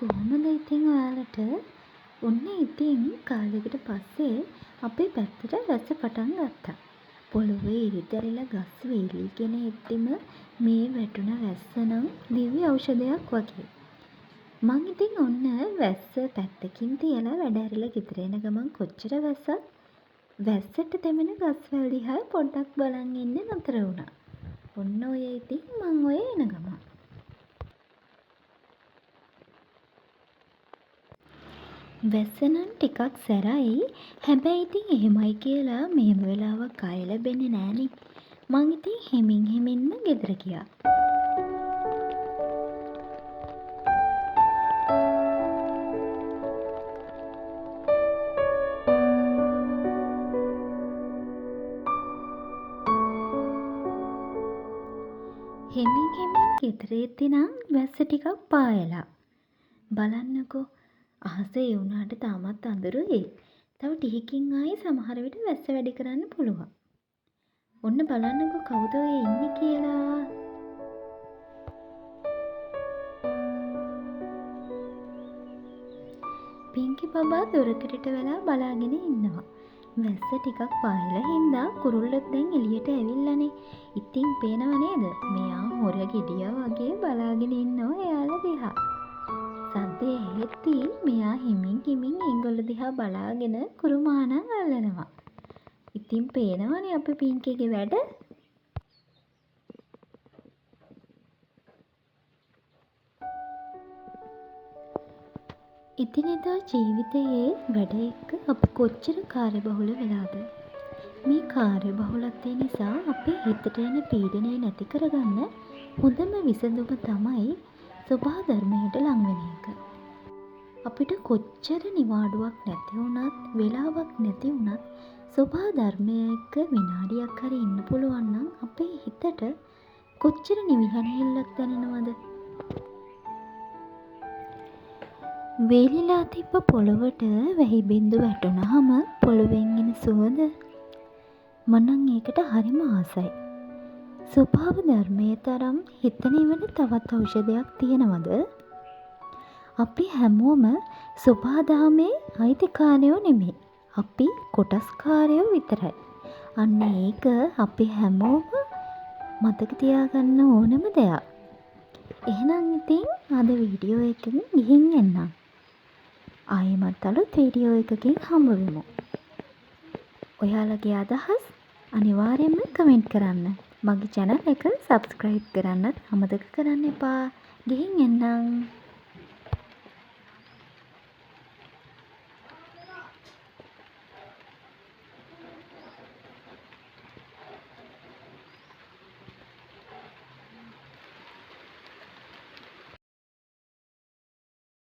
කොහොමද ඉතින් ඔයාලට? ඔන්න ඉතින් කාලෙකට පස්සේ අපේ පැත්තට වැස්ස පටන් ගත්තා. පොළොවේ ඉරිදැරිලා ගස් වේලිගෙන එද්දිම මේ වැටුණ වැස්ස නම් දිව්‍ය ඖෂධයක් වගේ. මං ඉතින් ඔන්න වැස්ස පැත්තකින් තියලා වැඩ ඇරිලා ගෙදර එන ගමන් කොච්චර වැස්සට තෙමෙන ගස්වැල් දිහා පොඩ්ඩක් බලන් ඉන්න නතර වුණා. ඔන්න ඔය ඉතින් මං ඔය එන ගමන්. වැස්ස නම් ටිකක් සැරයි. හැබැයි ඉතින් එහෙමයි කියලා මෙහෙම වෙලාවක් ආයෙ ලැබෙන්නේ නෑනේ. මං ඉතින් හෙමින්ම ගෙදර ගියා. හෙමින් ගෙදර එද්දි නම් වැස්ස ටිකක් පායලා. බලන්නකෝ අහසේ ඒ වුණාට තාමත් අඳුරුයි. තව ටිකකින් ආයේ සමහර විට වැස්ස වැඩි කරන්න පුළුවන්. ඔන්න බලන්නකෝ කවුද ඔය ඉන්නේ කියලා. පිංකි බබා දොරකඩට වෙලා බලාගෙන ඉන්නවා. වැස්ස ටිකක් පායලා හින්දා කුරුල්ලොත් දැන් එළියට ඇවිල්ලානේ. ඉතින් පේනව නේද? මෙයා හොර ගෙඩියා වගේ බලාගෙන ඉන්නවා එයාලා දිහා. සද්දේ ඇහෙද්දි මෙයා හිමින් ඒගොල්ලෝ දිහා බලාගෙන කුරුමානම් අල්ලනවා. ඉතින් පේනවනේ අපේ පිංකිගේ වැඩ. ඉතිනෙදා ජීවිතයේ වැඩ එක්ක අපි කොච්චර කාර්යබහුල වෙලාද? මේ කාර්යබහුලත්වය නිසා අපේ හිතට එන පීඩනය නැති කරගන්න හොඳම විසඳුම තමයි සබහා ධර්මයට ලං වෙන එක. අපිට කොච්චර නිවාඩුවක් නැති වුණත්, වෙලාවක් නැති වුණත් සබහා ධර්මයක විනාඩියක් හරි ඉන්න පුළුවන් නම් අපේ හිතට කොච්චර නිවිහැනහිල්ලක් දැනෙනවද? වේලිලා තිබ්බ පොළොවට වැහි බින්දු වැටුනහම පොළොවෙන් එන සුවඳ මනම් ඒකට හරිම ආසයි. ස්වභාව ධර්මයේ තරම් හිත නිවන තවත් ඖෂධයක් තියෙනවද? අපි හැමෝම ස්වභාවධාමයේ අයිතිකාරයෝ නෙමෙයි. අපි කොටස්කාරයෝ විතරයි. අන්න ඒක අපි හැමෝම මතක තියාගන්න ඕනම දෙයක්. එහෙනම් ඉතින් අද වීඩියෝ එකකින් ගිහින් එන්නම්. ආයෙමත් අලුත් වීඩියෝ එකකින් හම්බ වෙමු. ඔයාලගේ අදහස් අනිවාර්යයෙන්ම කමෙන්ට් කරන්න. මගේ channel එක subscribe කරන්නත් අමතක කරන්න එපා. ගිහින් එන්නම්.